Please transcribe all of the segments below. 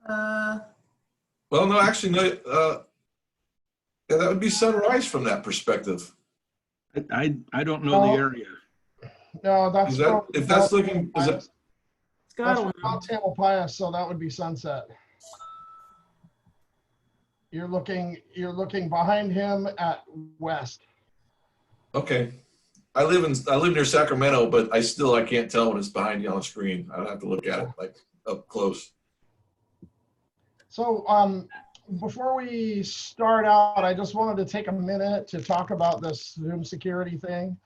Well, no, actually, no. Yeah, that would be Sunrise from that perspective. I don't know the area. No, that's Is that if that's looking? Is it? That's Scotland. Mount Tamalpais, so that would be Sunset. You're looking behind him at west. Okay. I live near Sacramento, but I can't tell when it's behind you on the screen. I'd have to look at it like up close. So before we start out, I just wanted to take a minute to talk about this Zoom security thing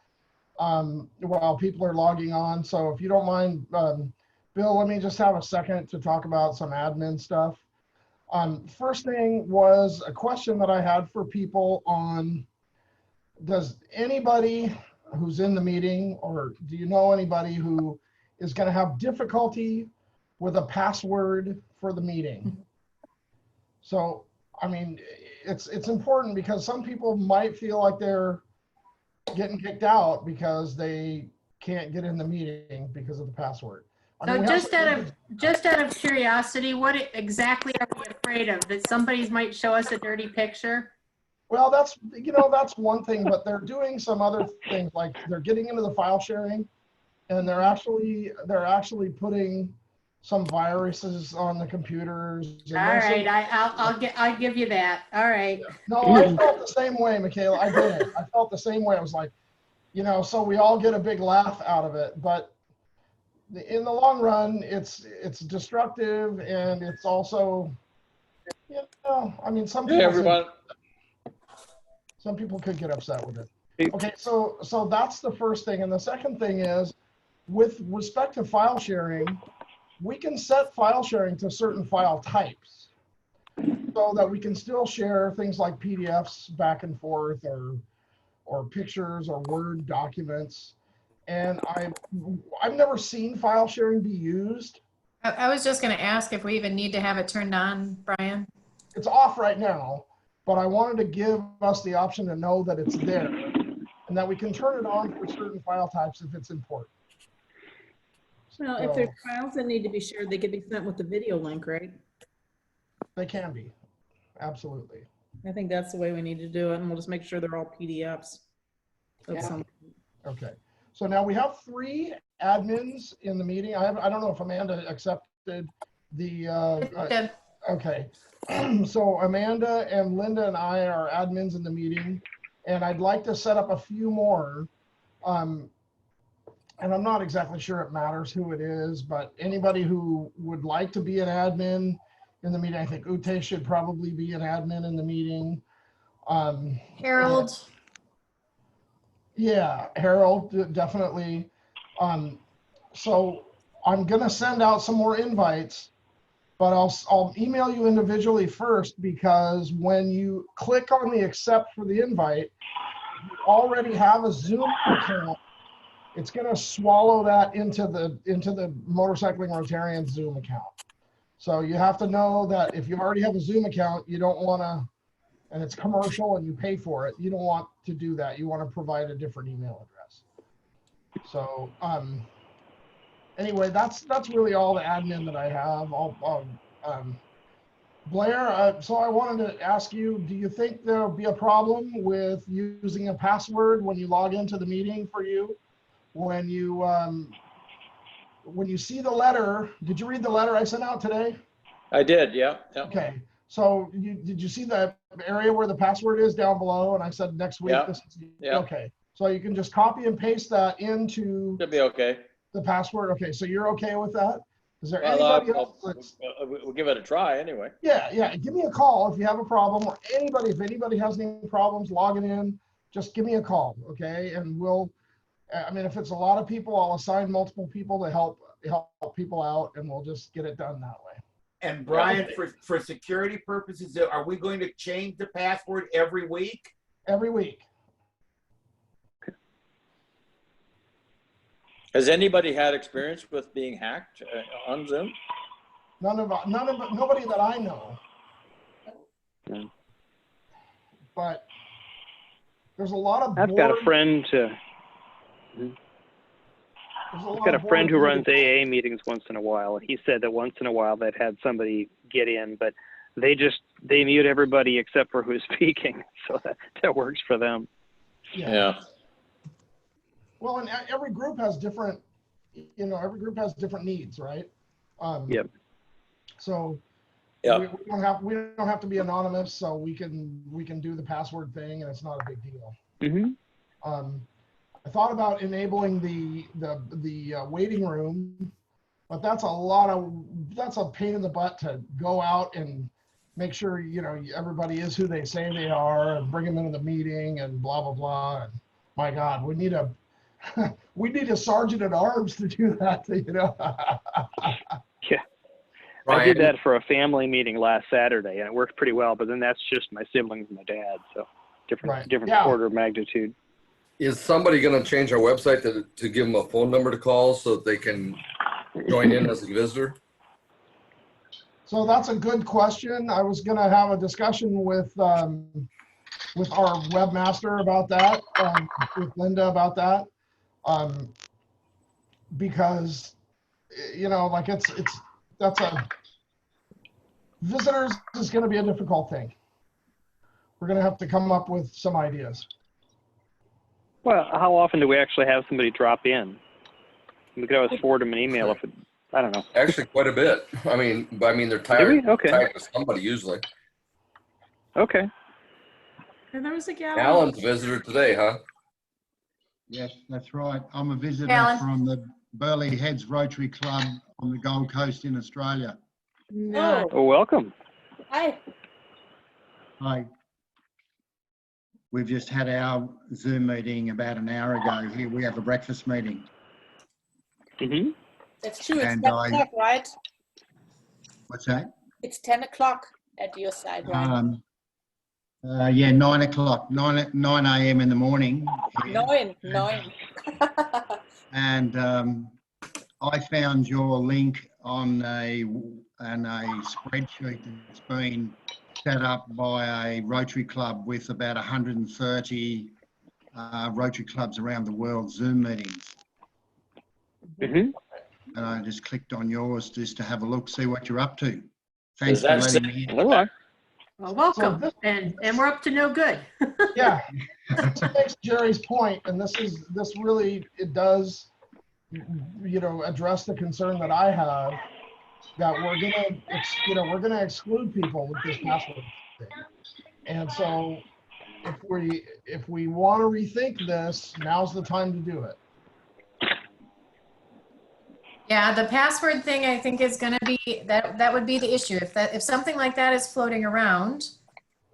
while people are logging on. So if you don't mind, Bill, let me just have a second to talk about some admin stuff. First thing was a question that I had for people on, does anybody who's in the meeting, or do you know anybody who is going to have difficulty with a password for the meeting? So, I mean, it's important because some people might feel like they're getting kicked out because they can't get in the meeting because of the password. I mean, So just out of curiosity, what exactly are we afraid of? That somebody might show us a dirty picture? Well, that's one thing, but they're doing some other things, like they're getting into the file sharing, and they're actually putting some viruses on the computers. All right, I'll give you that. All right. No, I felt the same way, Michaela. I did. I felt the same way. I was like, so we all get a big laugh out of it, but in the long run, it's destructive, and it's also, I mean, some people could get upset with it. Okay, so that's the first thing. And the second thing is, with respect to file sharing, we can set file sharing to certain file types so that we can still share things like PDFs back and forth, or pictures, or Word documents. And I've never seen file sharing be used. I was just going to ask if we even need to have it turned on, Brian. It's off right now, but I wanted to give us the option to know that it's there and that we can turn it on for certain file types if it's important. Well, if there's files that need to be shared, they could be sent with the video link, right? They can be, absolutely. I think that's the way we need to do it, and we'll just make sure they're all PDFs. Okay, so now we have 3 admins in the meeting. I don't know if Amanda accepted the. Okay, so Amanda and Linda and I are admins in the meeting, and I'd like to set up a few more. And I'm not exactly sure it matters who it is, but anybody who would like to be an admin in the meeting, I think Ute should probably be an admin in the meeting. Harold. Yeah, Harold, definitely. So I'm gonna send out some more invites, but I'll email you individually first, because when you click on the accept for the invite, you already have a Zoom account. It's going to swallow that into the Motorcycling Rotarian Zoom account. So you have to know that if you already have a Zoom account, you don't want to, and it's commercial and you pay for it, you don't want to do that. You want to provide a different email address. So anyway, that's really all the admin that I have. Blair, so I wanted to ask you, do you think there'll be a problem with using a password when you log into the meeting for you? When you see the letter, did you read the letter I sent out today? I did, yeah. Okay, so did you see the area where the password is down below? And I said next week. Yeah. Okay, so you can just copy and paste that into. Should be okay. The password. Okay, so you're okay with that? Is there anybody else? We'll give it a try anyway. Yeah. Give me a call if you have a problem, or if anybody has any problems logging in, just give me a call, okay? And I mean, if it's a lot of people, I'll assign multiple people to help people out, and we'll just get it done that way. And Brian, for security purposes, are we going to change the password every week? Every week. Has anybody had experience with being hacked on Zoom? Nobody that I know. Okay. But there's a lot of. I've got a friend. I've got a friend who runs AA meetings once in a while, and he said that once in a while they've had somebody get in, but they mute everybody except for who's speaking, so that works for them. Yeah. Well, and every group has different, every group has different needs, right? Yep. So Yeah. we don't have to be anonymous, so we can do the password thing, and it's not a big deal. Mm-hmm. I thought about enabling the waiting room, but that's a pain in the butt to go out and make sure everybody is who they say they are and bring them into the meeting and blah blah blah. And my God, we need a sergeant at arms to do that. Yeah. I did that for a family meeting last Saturday, and it worked pretty well. But then that's just my siblings and my dad, so different order of magnitude. Is somebody going to change our website to give them a phone number to call so that they can join in as a visitor? So that's a good question. I was going to have a discussion with our webmaster about that, with Linda about that, because visitors is going to be a difficult thing. We're going to have to come up with some ideas. Well, how often do we actually have somebody drop in? We could always forward them an email if I don't know. Actually, quite a bit. I mean, they're tired. Okay. Tired of somebody usually. Okay. And there was a gal. Alan's a visitor today, huh? Yes, that's right. I'm a visitor Alan. from the Burleigh Heads Rotary Club on the Gold Coast in Australia. No. Oh, welcome. Hi. Hi. We've just had our Zoom meeting about an hour ago. Here we have a breakfast meeting. Mm-hmm. That's true. It's And 10 o'clock, right? What's that? It's 10 o'clock at your side, right? Yeah, 9 o'clock, 9 a.m. in the morning. Here. 9. And I found your link on a spreadsheet that's been set up by a Rotary Club with about 130 Rotary clubs around the world Zoom meetings. Mm-hmm. And I just clicked on yours just to have a look, see what you're up to. Does Thanks for that letting me in. Hello. Well, welcome, and we're up to no good. Yeah, this makes Jerry's point, and this really does, address the concern that I have that we're gonna exclude people with this password thing. And so, if we want to rethink this, now's the time to do it. Yeah, the password thing I think is going to be that would be the issue. If something like that is floating around,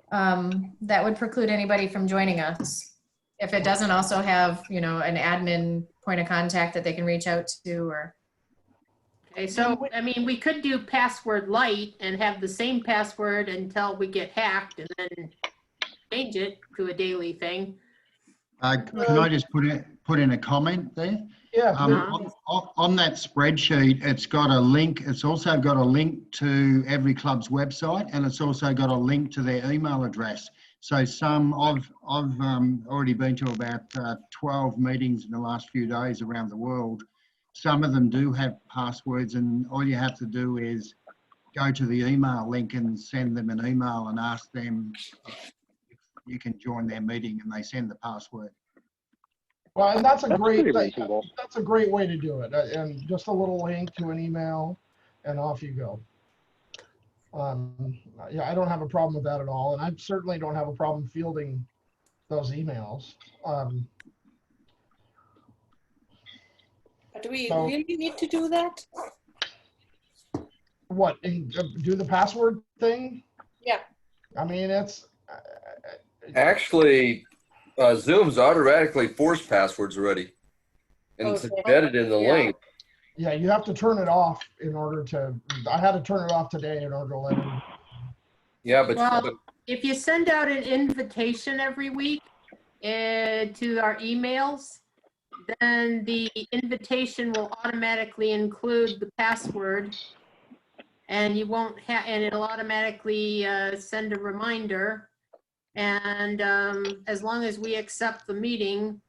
that would preclude anybody from joining us. If it doesn't also have, an admin point of contact that they can reach out to, or. Okay, so I mean, we could do password light and have the same password until we get hacked, and then change it to a daily thing. Can I just put in a comment there? Yeah. On that spreadsheet, it's got a link. It's also got a link to every club's website, and it's also got a link to their email address. So I've already been to about 12 meetings in the last few days around the world. Some of them do have passwords, and all you have to do is go to the email link and send them an email and ask them if you can join their meeting, and they send the password. Well, and that's a great way to do it. And just a little link to an email, and off you go. Yeah, I don't have a problem with that at all, and I certainly don't have a problem fielding those emails. But do we really need to do that? What, do the password thing? Yeah. I mean, it's actually Zoom's automatically forced passwords already, and it's embedded in the link. Yeah, you have to turn it off in order to. I had to turn it off today in order to let it. Yeah, but if you send out an invitation every week to our emails, then the invitation will automatically include the password, and you won't have, and it'll automatically send a reminder. And as long as we accept the meeting,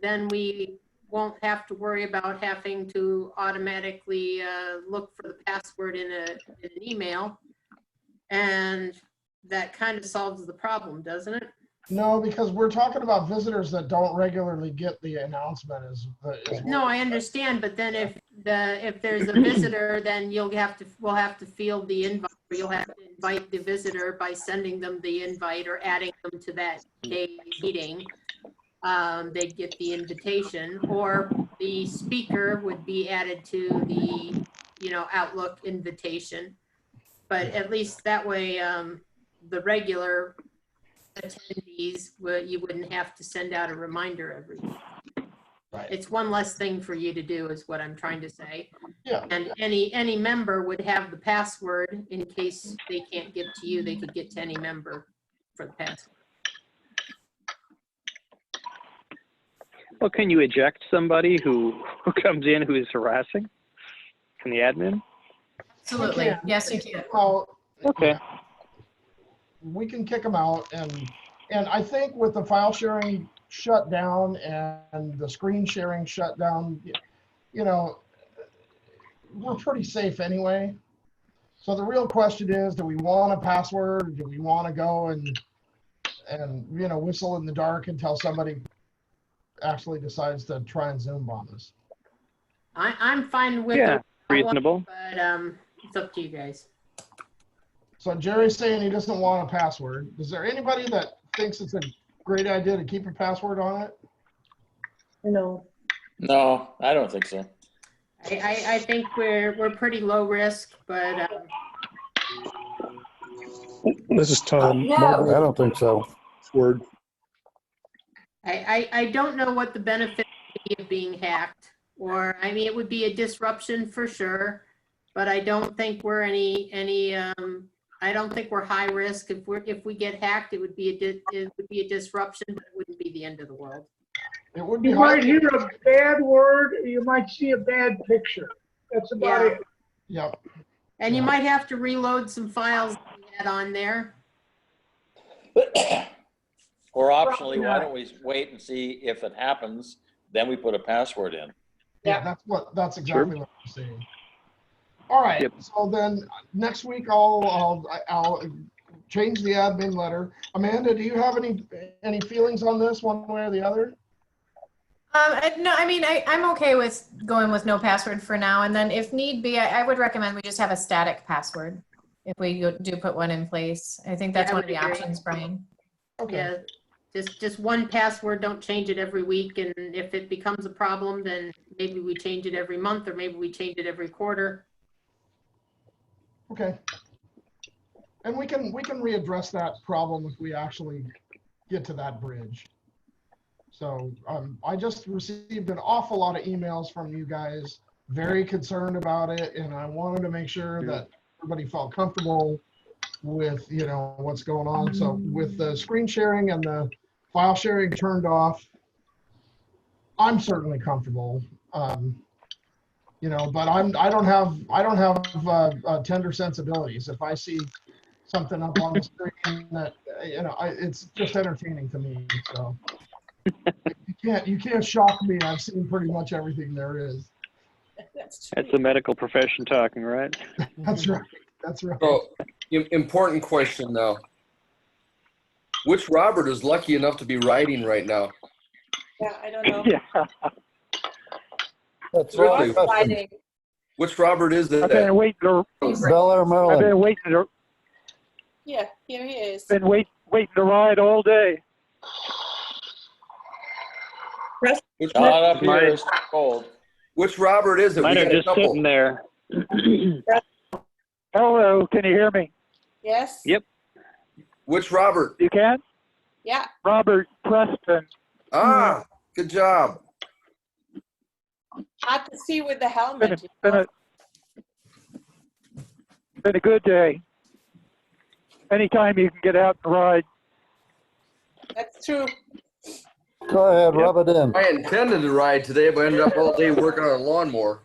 then we won't have to worry about having to automatically look for the password in an email. And that kind of solves the problem, doesn't it? No, because we're talking about visitors that don't regularly get the announcement. No, I understand, but then if there's a visitor, then we'll have to field the invite. Or you'll have to invite the visitor by sending them the invite or adding them to that day meeting. They'd get the invitation, or the speaker would be added to the, Outlook invitation. But at least that way, the regular attendees, you wouldn't have to send out a reminder every week. Right. It's one less thing for you to do is what I'm trying to say. Yeah. And any member would have the password in case they can't get to you, they could get to any member for the password. Well, can you eject somebody who comes in who is harassing? Can the admin? Absolutely. Yes, you can. Well, Okay. we can kick them out, and I think with the file sharing shut down and the screen sharing shut down, we're pretty safe anyway. So the real question is, do we want a password, or do we want to go and whistle in the dark until somebody actually decides to try and Zoom bomb us? I'm fine with Yeah, it, reasonable. but it's up to you guys. So Jerry's saying he doesn't want a password. Is there anybody that thinks it's a great idea to keep a password on it? No. No, I don't think so. I think we're pretty low risk, but This is Tom. No. Margaret, I don't think so. word. I don't know what the benefit would be of being hacked. Or, I mean, it would be a disruption for sure, but I don't think we're I don't think we're high risk. If we get hacked, it would be a disruption, but it wouldn't be the end of the world. It would be You might hear a bad word, or you might see a bad picture. That's about it. Yep. And you might have to reload some files that you had on there. Or optionally, why don't we wait and see if it happens, then we put a password in. Yeah, that's exactly what I'm saying. All right. Yep. So then next week I'll change the admin letter. Amanda, do you have any feelings on this one way or the other? No, I mean, I'm okay with going with no password for now. And then if need be, I would recommend we just have a static password if we do put one in place. I think that's one of the options, Brian. Okay. Yeah, just one password, don't change it every week. And if it becomes a problem, then maybe we change it every month, or maybe we change it every quarter. Okay. And we can readdress that problem if we actually get to that bridge. So I just received an awful lot of emails from you guys, very concerned about it, and I wanted to make sure that everybody felt comfortable with what's going on. So with the screen sharing and the file sharing turned off, I'm certainly comfortable. But I don't have tender sensibilities. If I see something up on the screen that it's just entertaining to me. So you can't shock me. I've seen pretty much everything there is. That's That's the medical profession talking, right? That's right. That's right. So, important question now. Which Robert is lucky enough to be riding right now? Yeah, I don't know. Yeah. That's Really? right. Fighting. Which Robert is that? I've been waiting to. Bel Air, I've Maryland. been waiting to. Yeah, here he is. Been waiting to ride all day. Which, Not up here, it's cold. which Robert is it? Mine We are got a just couple. sitting there. Hello, can you hear me? Yes? Yep. Which Robert? You can? Yeah. Robert Preston. Ah, good job. Hard to see with the helmet. Been a good day. Anytime you can get out and ride. That's true. Go ahead, rub it in. I intended to ride today, but I ended up all day working on a lawnmower.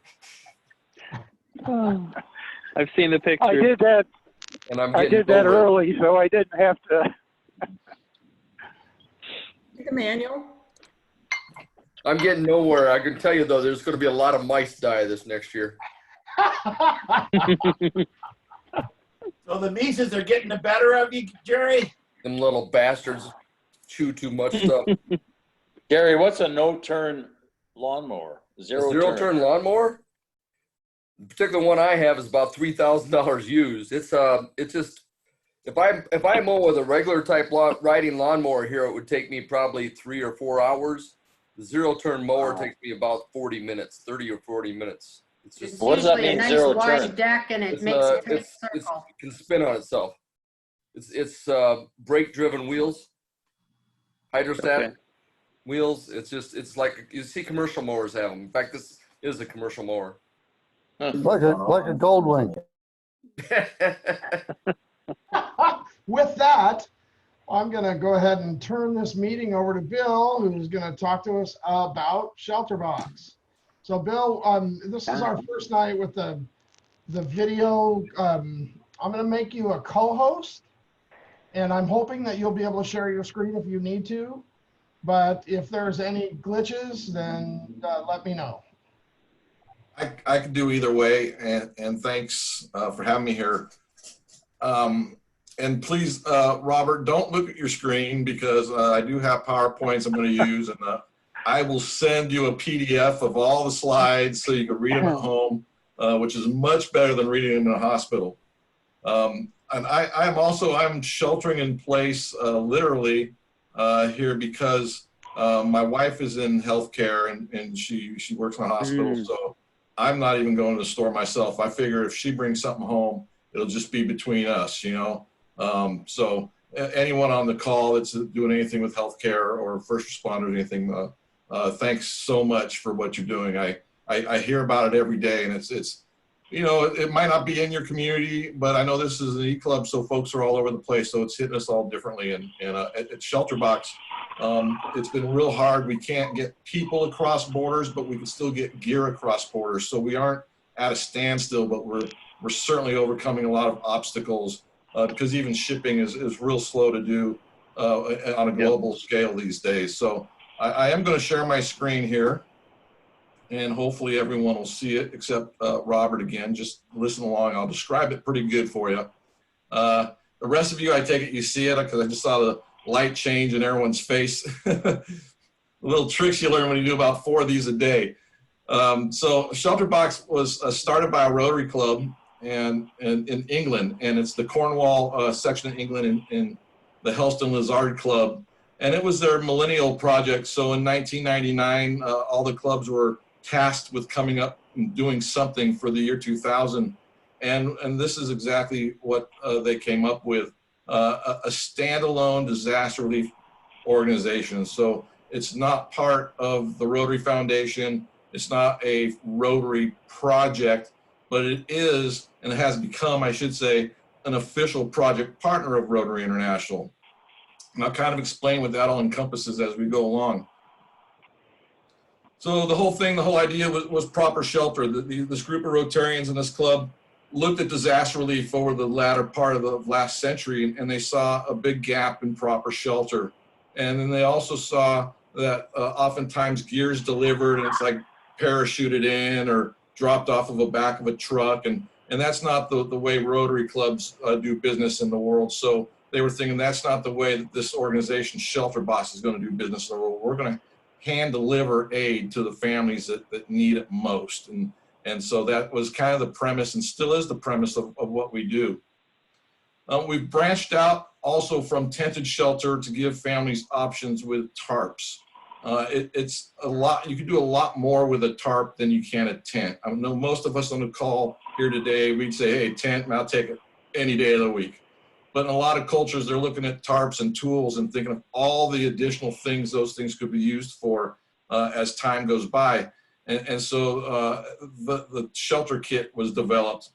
I've seen the pictures. I did that. And I'm I getting did that nowhere. early, so I didn't have to. The manual. I'm getting nowhere. I can tell you though, there's going to be a lot of mice die this next year. So the Mises are getting the better of you, Jerry? Them little bastards chew too much stuff. Gary, what's a no-turn lawnmower? Zero turn lawnmower? The particular one I have is about $3,000 used. It's just if I mow with a regular type riding lawnmower here, it would take me probably 3 or 4 hours. The zero turn mower takes me about 40 minutes, 30 or 40 minutes. It's just What does that usually a mean, nice zero wide turn? deck and it It's, makes a tight it circle. can spin on itself. It's brake driven wheels, hydrostatic wheels. It's like you see commercial mowers have them. In fact, this is a commercial mower. Like a gold wing. With that, I'm going to go ahead and turn this meeting over to Bill, who's going to talk to us about Shelterbox. So Bill, this is our first night with the video. I'm going to make you a co-host, and I'm hoping that you'll be able to share your screen if you need to. But if there's any glitches, then let me know. I can do either way, and thanks for having me here. And please, Robert, don't look at your screen because I do have PowerPoints I'm going to use, and I will send you a PDF of all the slides so you can read them at home, which is much better than reading them in a hospital. And I'm sheltering in place literally here because my wife is in healthcare and she works in a hospital, so I'm not even going to the store myself. I figure if she brings something home, it'll just be between us, you know. So anyone on the call that's doing anything with healthcare or first responders or anything, thanks so much for what you're doing. I hear about it every day, and it's you know, it might not be in your community, but I know this is an e-club, so folks are all over the place, so it's hitting us all differently. And at Shelterbox, it's been real hard. We can't get people across borders, but we can still get gear across borders. So we aren't at a standstill, but we're certainly overcoming a lot of obstacles because even shipping is real slow to do on a global scale these days. So I am going to share my screen here, and hopefully everyone will see it except Robert again. Just listen along. I'll describe it pretty good for you. The rest of you, I take it you see it because I just saw the light change in everyone's face. Little tricks you learn when you do about 4 of these a day. So Shelterbox was started by a Rotary Club and in England, and it's the Cornwall section of England in the Helston Lizard Club. And it was their millennial project. So in 1999, all the clubs were tasked with coming up and doing something for the year 2000. And this is exactly what they came up with, a standalone disaster relief organization. So it's not part of the Rotary Foundation. It's not a Rotary project, but it is, and it has become, I should say, an official project partner of Rotary International. And I'll kind of explain what that all encompasses as we go along. So the whole thing, the whole idea was proper shelter. This group of Rotarians in this club looked at disaster relief over the latter part of the last century, and they saw a big gap in proper shelter. And then they also saw that oftentimes gear's delivered and it's like parachuted in or dropped off of the back of a truck. And that's not the way Rotary clubs do business in the world. So they were thinking that's not the way that this organization, Shelterbox, is going to do business in the world. We're going to hand deliver aid to the families that need it most. And so that was kind of the premise and still is the premise of what we do. We've branched out also from tented shelter to give families options with tarps. It's a lot, you can do a lot more with a tarp than you can a tent. I know most of us on the call here today, we'd say, hey, tent, and I'll take it any day of the week. But in a lot of cultures, they're looking at tarps and tools and thinking of all the additional things those things could be used for as time goes by. And so the shelter kit was developed.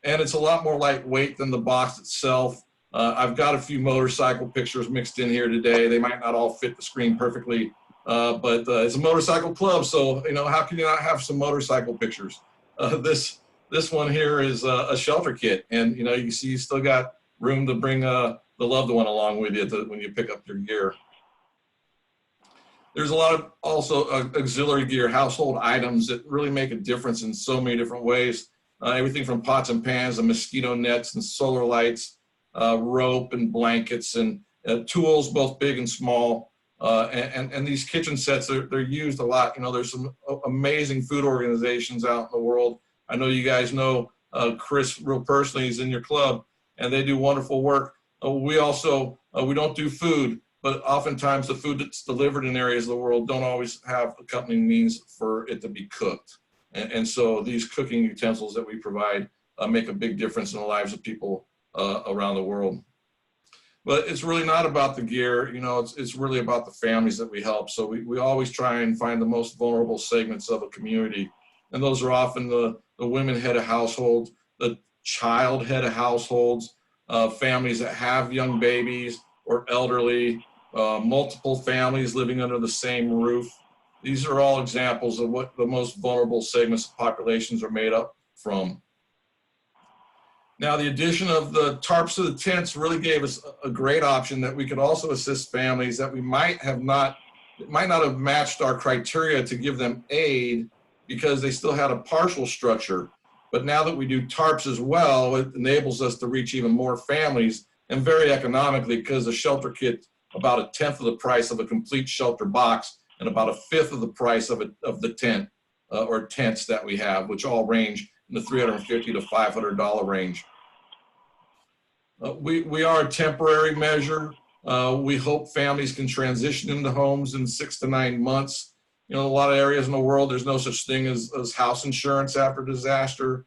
And it's a lot more lightweight than the box itself. I've got a few motorcycle pictures mixed in here today. They might not all fit the screen perfectly, but it's a motorcycle club. So, you know, how can you not have some motorcycle pictures? This one here is a shelter kit. And, you know, you see you still got room to bring the loved one along with you when you pick up your gear. There's a lot of also auxiliary gear, household items that really make a difference in so many different ways. Everything from pots and pans to mosquito nets and solar lights, rope and blankets and tools, both big and small. And these kitchen sets, they're used a lot. You know, there's some amazing food organizations out in the world. I know you guys know Chris real personally. He's in your club, and they do wonderful work. We also, we don't do food, but oftentimes the food that's delivered in areas of the world don't always have accompanying means for it to be cooked. And so these cooking utensils that we provide make a big difference in the lives of people around the world. But it's really not about the gear, you know, it's really about the families that we help. So we always try and find the most vulnerable segments of a community. And those are often the women head of households, the child head of households, families that have young babies or elderly, multiple families living under the same roof. These are all examples of what the most vulnerable segments of populations are made up from. Now, the addition of the tarps to the tents really gave us a great option that we could also assist families that we might not have matched our criteria to give them aid because they still had a partial structure. But now that we do tarps as well, it enables us to reach even more families, and very economically, because a shelter kit about 1/10 of the price of a complete shelter box and about 1/5 of the price of the tent or tents that we have, which all range in the $350 to $500 range. We are a temporary measure. We hope families can transition into homes in 6 to 9 months. You know, a lot of areas in the world, there's no such thing as house insurance after disaster.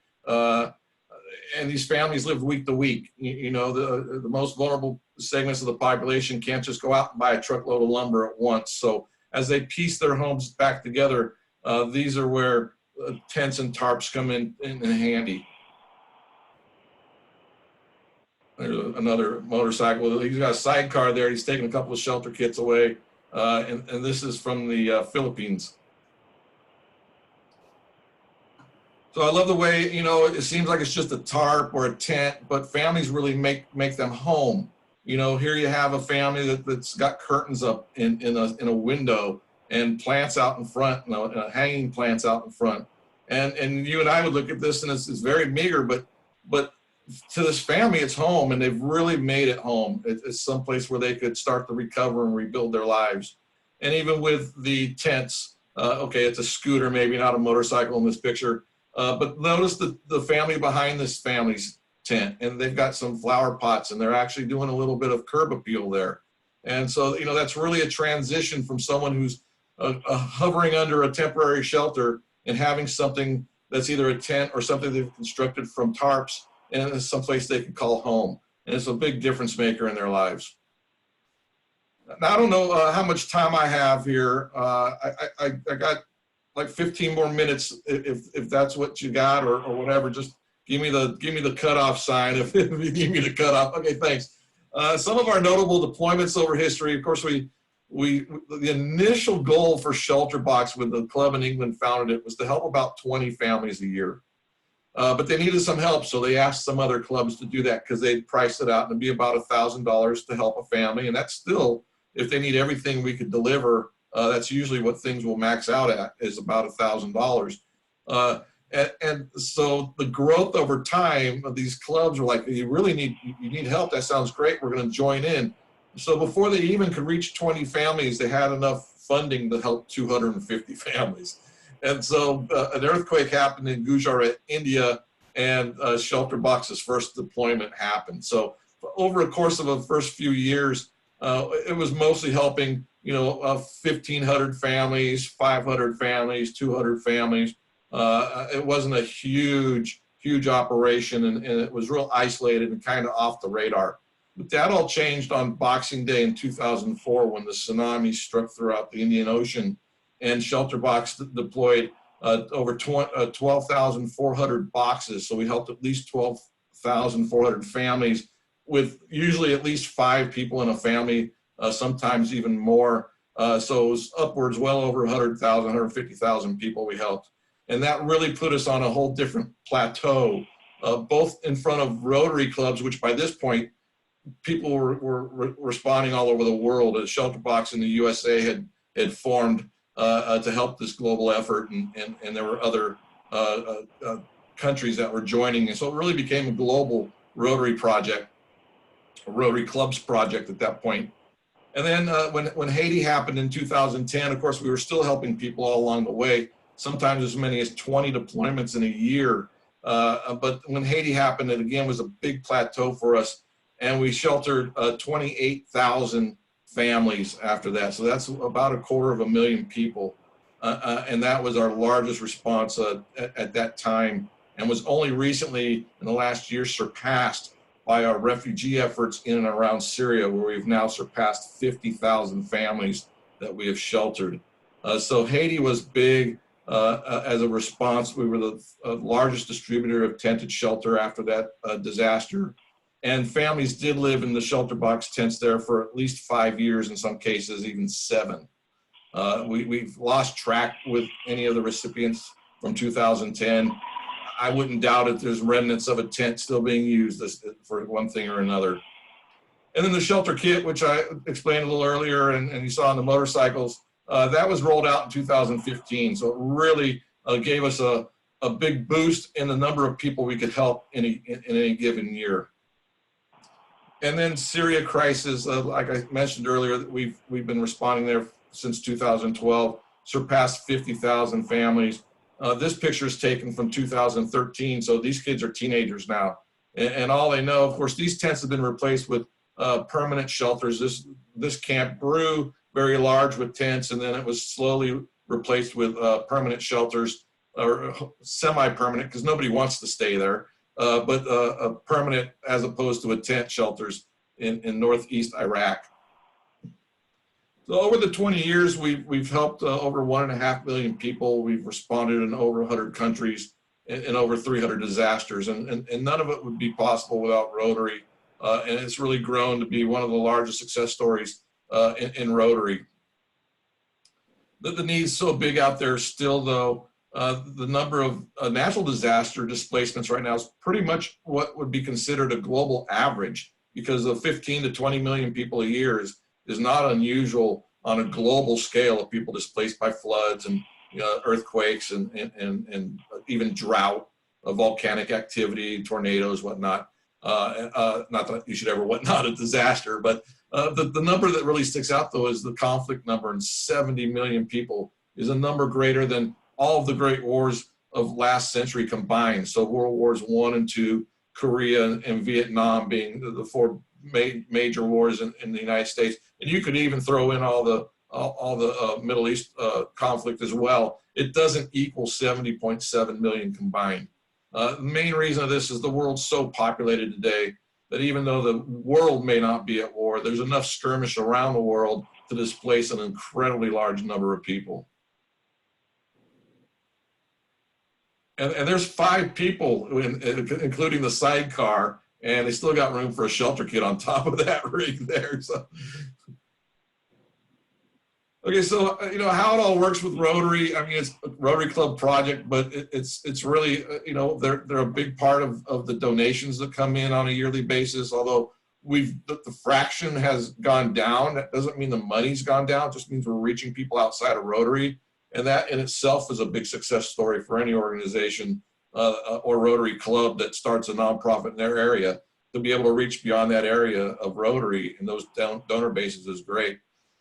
And these families live week to week. You know, the most vulnerable segments of the population can't just go out and buy a truckload of lumber at once. So as they piece their homes back together, these are where tents and tarps come in handy. There's another motorcycle. He's got a sidecar there. He's taking a couple of shelter kits away. And this is from the Philippines. So I love the way, you know, it seems like it's just a tarp or a tent, but families really make them home. You know, here you have a family that's got curtains up in a window and plants out in front, you know, hanging plants out in front. And you and I would look at this and it's very meager, but to this family, it's home, and they've really made it home. It's someplace where they could start to recover and rebuild their lives. And even with the tents, okay, it's a scooter, maybe not a motorcycle in this picture, but notice the family behind this family's tent, and they've got some flower pots, and they're actually doing a little bit of curb appeal there. And so, you know, that's really a transition from someone who's hovering under a temporary shelter and having something that's either a tent or something they've constructed from tarps, and it's someplace they can call home. And it's a big difference maker in their lives. Now, I don't know how much time I have here. I got like 15 more minutes if that's what you got or whatever. Just give me the cutoff sign if you give me the cutoff. Okay, thanks. Some of our notable deployments over history, of course, the initial goal for Shelter Box when the club in England founded it was to help about 20 families a year. But they needed some help, so they asked some other clubs to do that because they'd priced it out and it'd be about $1,000 to help a family. And that's still, if they need everything we could deliver, that's usually what things will max out at, is about $1,000. And so the growth over time of these clubs were like, you need help. That sounds great. We're going to join in. So before they even could reach 20 families, they had enough funding to help 250 families. And so an earthquake happened in Gujarat, India, and Shelter Box's first deployment happened. So over a course of the first few years, it was mostly helping, 1,500 families, 500 families, 200 families. It wasn't a huge operation, and it was real isolated and kind of off the radar. But that all changed on Boxing Day in 2004 when the tsunami struck throughout the Indian Ocean. And Shelter Box deployed over 12,400 boxes. So we helped at least 12,400 families with usually at least 5 people in a family, sometimes even more. So it was upwards well over 100,000, 150,000 people we helped. And that really put us on a whole different plateau, both in front of Rotary clubs, which by this point, people were responding all over the world. A Shelter Box in the USA had had formed to help this global effort, and there were other countries that were joining, and so it really became a global Rotary project, a Rotary Clubs project at that point. And then when Haiti happened in 2010, of course, we were still helping people all along the way, sometimes as many as 20 deployments in a year. But when Haiti happened, it again was a big plateau for us, and we sheltered 28,000 families after that. So that's about 250,000 people. And that was our largest response at that time, and was only recently in the last year surpassed by our refugee efforts in and around Syria, where we've now surpassed 50,000 families that we have sheltered. So Haiti was big as a response. We were the largest distributor of tented shelter after that disaster. And families did live in the shelter box tents there for at least 5 years, in some cases even 7. We've lost track with any of the recipients from 2010. I wouldn't doubt it. There's remnants of a tent still being used for one thing or another. And then the shelter kit, which I explained a little earlier, and you saw on the motorcycles, that was rolled out in 2015. So it really gave us a big boost in the number of people we could help in any given year. And then Syria crisis, like I mentioned earlier, we've been responding there since 2012, surpassed 50,000 families. This picture is taken from 2013, so these kids are teenagers now. And all they know, of course, these tents have been replaced with permanent shelters. This camp grew very large with tents, and then it was slowly replaced with permanent shelters, or semi-permanent, because nobody wants to stay there, but permanent as opposed to a tent shelters in northeast Iraq. So over the 20 years, we've helped over 1.5 million people. We've responded in over 100 countries and over 300 disasters, and none of it would be possible without Rotary. And it's really grown to be one of the largest success stories in Rotary. The need's so big out there still, though. The number of natural disaster displacements right now is pretty much what would be considered a global average, because of 15 to 20 million people a year is not unusual on a global scale of people displaced by floods and earthquakes and even drought, volcanic activity, tornadoes, whatnot. Not that you should ever whatnot a disaster, but the number that really sticks out, though, is the conflict number, and 70 million people is a number greater than all of the great wars of last century combined. So World Wars I and II, Korea and Vietnam being the 4 major wars in the United States, and you could even throw in all the Middle East conflict as well. It doesn't equal 70.7 million combined. The main reason of this is the world's so populated today that even though the world may not be at war, there's enough skirmish around the world to displace an incredibly large number of people. And there's 5 people, including the sidecar, and they still got room for a shelter kit on top of that rig there. So, okay, so how it all works with Rotary. I mean, it's a Rotary Club project, but it's really they're a big part of the donations that come in on a yearly basis. Although the fraction has gone down, that doesn't mean the money's gone down. It just means we're reaching people outside of Rotary, and that in itself is a big success story for any organization or Rotary Club that starts a nonprofit in their area. To be able to reach beyond that area of Rotary and those donor bases is great.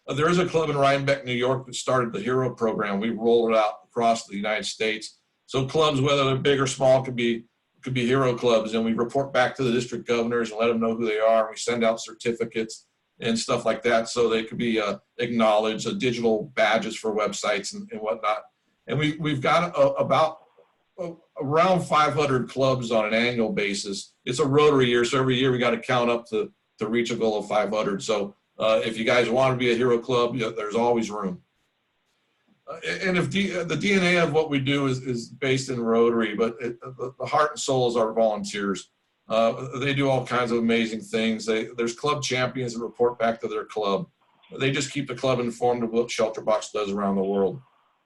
There is a club in Rhinebeck, New York that started the Hero program. We rolled it out across the United States. So clubs, whether they're big or small, could be Hero clubs, and we report back to the district governors and let them know who they are. And we send out certificates and stuff like that so they could be acknowledged, digital badges for websites and whatnot. And we've got around 500 clubs on an annual basis. It's a Rotary year, so every year we got to count up to reach a goal of 500. So if you guys want to be a Hero club, there's always room. And if the DNA of what we do is based in Rotary, but the heart and soul is our volunteers. They do all kinds of amazing things. There's club champions that report back to their club. They just keep the club informed of what Shelterbox does around the world.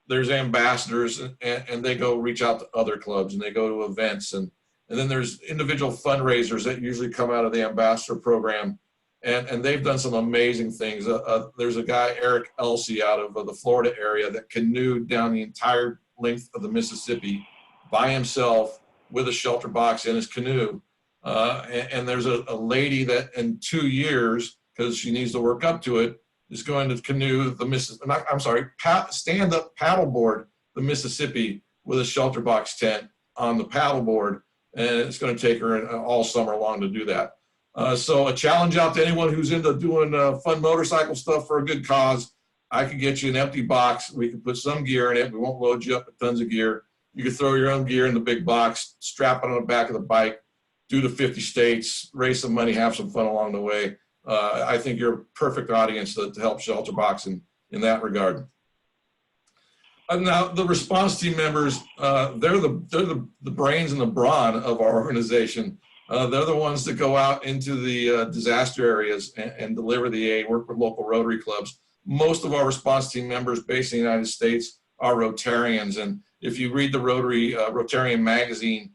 There's ambassadors, and they go reach out to other clubs, and they go to events. And then there's individual fundraisers that usually come out of the ambassador program. and they've done some amazing things. There's a guy, Eric Elsey, out of the Florida area that canoed down the entire length of the Mississippi by himself with a shelter box in his canoe. And there's a lady that in 2 years, because she needs to work up to it, is going to canoe the stand-up paddleboard the Mississippi with a shelter box tent on the paddleboard, and it's going to take her all summer long to do that. So a challenge out to anyone who's into doing fun motorcycle stuff for a good cause. I could get you an empty box. We can put some gear in it. We won't load you up with tons of gear. You can throw your own gear in the big box, strap it on the back of the bike, do the 50 states, raise some money, have some fun along the way. I think you're a perfect audience to help Shelter Box in that regard. Now, the response team members, they're the brains and the brawn of our organization. They're the ones that go out into the disaster areas and deliver the aid, work with local Rotary clubs. Most of our response team members based in the United States are Rotarians. And if you read the Rotarian magazine,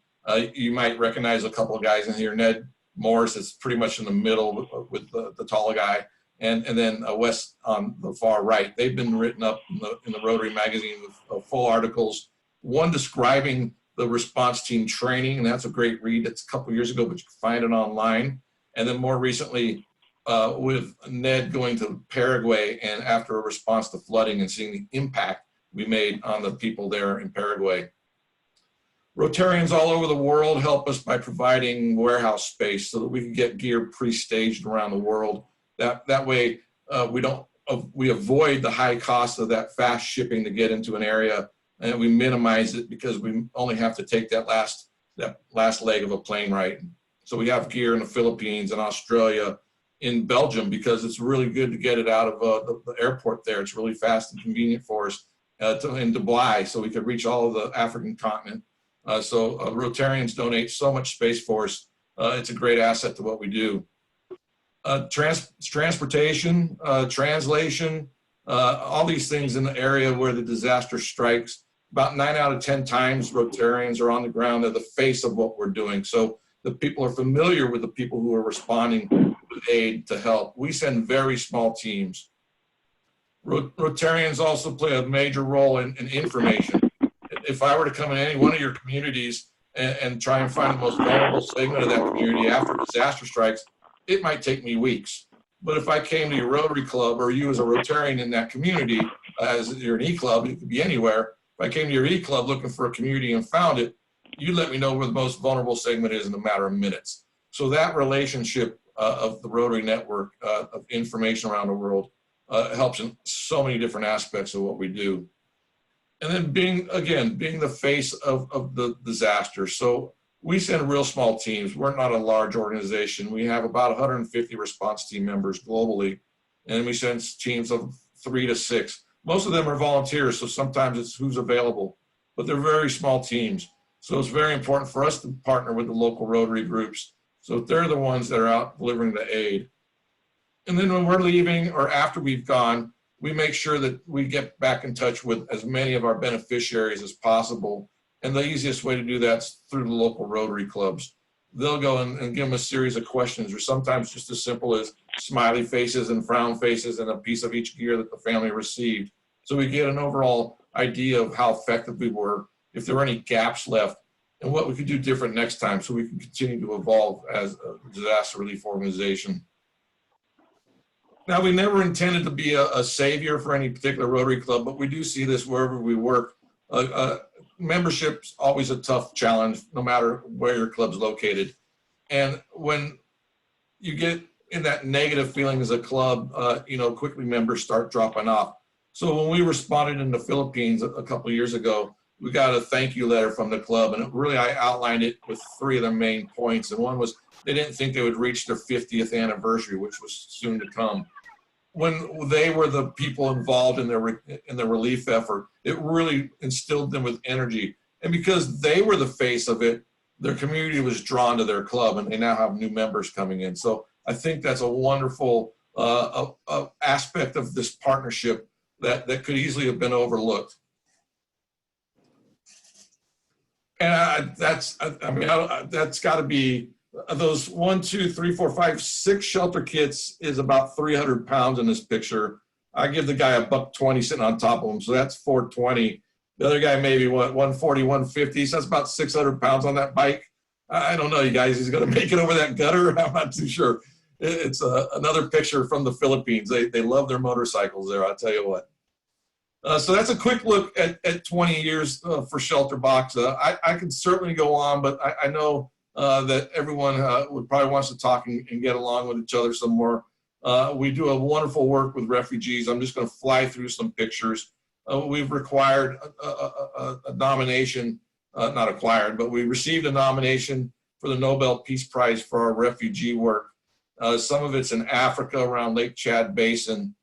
you might recognize a couple of guys in here. Ned Morris is pretty much in the middle with the tall guy. And then Wes on the far right. They've been written up in the Rotary magazine with full articles, one describing the response team training, and that's a great read. It's a couple years ago, but you can find it online. And then more recently, with Ned going to Paraguay and after a response to flooding and seeing the impact we made on the people there in Paraguay. Rotarians all over the world help us by providing warehouse space so that we can get gear pre-staged around the world. That way, we avoid the high cost of that fast shipping to get into an area, and we minimize it because we only have to take that last leg of a plane ride. So we have gear in the Philippines and Australia, in Belgium, because it's really good to get it out of the airport there. It's really fast and convenient for us in Dubai, so we could reach all of the African continent. So Rotarians donate so much space for us. It's a great asset to what we do. Transportation, translation, all these things in the area where the disaster strikes. About 9 out of 10 times Rotarians are on the ground. They're the face of what we're doing. So the people are familiar with the people who are responding with aid to help. We send very small teams. Rotarians also play a major role in information. If I were to come in any one of your communities and try and find the most vulnerable segment of that community after disaster strikes, it might take me weeks. But if I came to your Rotary Club, or you as a Rotarian in that community, as you're an E-Club, it could be anywhere. If I came to your E-Club looking for a community and found it, you let me know where the most vulnerable segment is in a matter of minutes. So that relationship of the Rotary network of information around the world helps in so many different aspects of what we do. And then being the face of the disaster. So we send real small teams. We're not a large organization. We have about 150 response team members globally, and we send teams of 3 to 6. Most of them are volunteers, so sometimes it's who's available, but they're very small teams. So it's very important for us to partner with the local Rotary groups, so they're the ones that are out delivering the aid. And then when we're leaving or after we've gone, we make sure that we get back in touch with as many of our beneficiaries as possible. And the easiest way to do that's through the local Rotary clubs. They'll go and give them a series of questions, or sometimes just as simple as smiley faces and frown faces and a piece of each gear that the family received. So we get an overall idea of how effective we were, if there were any gaps left, and what we could do different next time so we can continue to evolve as a disaster relief organization. Now, we never intended to be a savior for any particular Rotary club, but we do see this wherever we work. Membership's always a tough challenge, no matter where your club's located. And when you get in that negative feeling as a club, quickly members start dropping off. So when we responded in the Philippines a couple of years ago, we got a thank you letter from the club, and I outlined it with 3 of the main points. And one was they didn't think they would reach their 50th anniversary, which was soon to come. When they were the people involved in their relief effort, it really instilled them with energy. And because they were the face of it, their community was drawn to their club, and they now have new members coming in. So I think that's a wonderful aspect of this partnership that could easily have been overlooked. And that's got to be those 1, 2, 3, 4, 5, 6 shelter kits is about 300 pounds in this picture. I give the guy $120 sitting on top of him, so that's 420. The other guy maybe what 140, 150, so that's about 600 pounds on that bike. I don't know, you guys, he's gonna make it over that gutter. I'm not too sure. It's another picture from the Philippines. They love their motorcycles there, I'll tell you what. So that's a quick look at 20 years for Shelter Box. I could certainly go on, but I know that everyone would probably wants to talk and get along with each other some more. We do a wonderful work with refugees. I'm just going to fly through some pictures. We've required a nomination, not acquired, but we received a nomination for the Nobel Peace Prize for our refugee work. Some of it's in Africa around Lake Chad Basin.